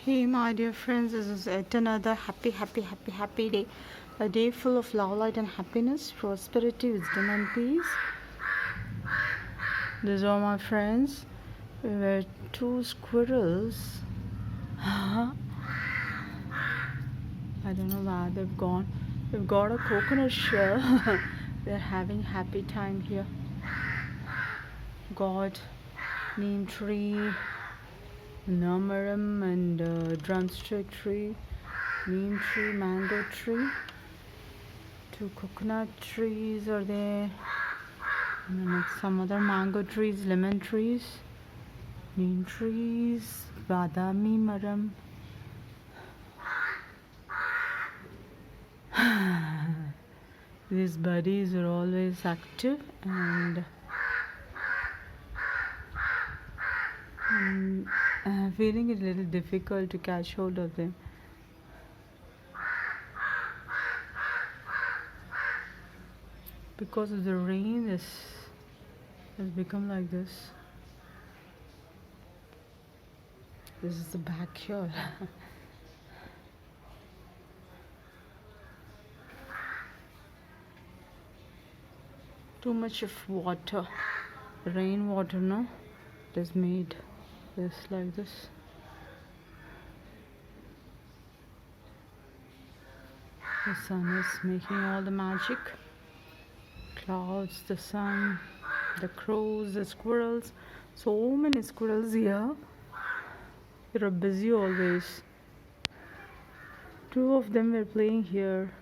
Hey, my dear friends, this is yet another happy day. A day full of love, light, and happiness, prosperity, wisdom, and peace. These are my friends. We were two squirrels. I don't know where they've gone. We've got a coconut shell. They're having happy time here. Got neem tree, namaram, and drumstick tree, neem tree, mango tree. Two coconut trees are there, and then some other mango trees, lemon trees, neem trees, badami maram. These buddies are always active, and I'm feeling it a little difficult to catch hold of them. Because of the rain, this has become like this. This is the backyard. Too much of water, rainwater, no? It has made this like this. The sun is making all the magic. Clouds, the sun, the crows, the squirrels. So many squirrels here. They're busy always. Two of them were playing here.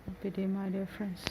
Happy day, my dear friends.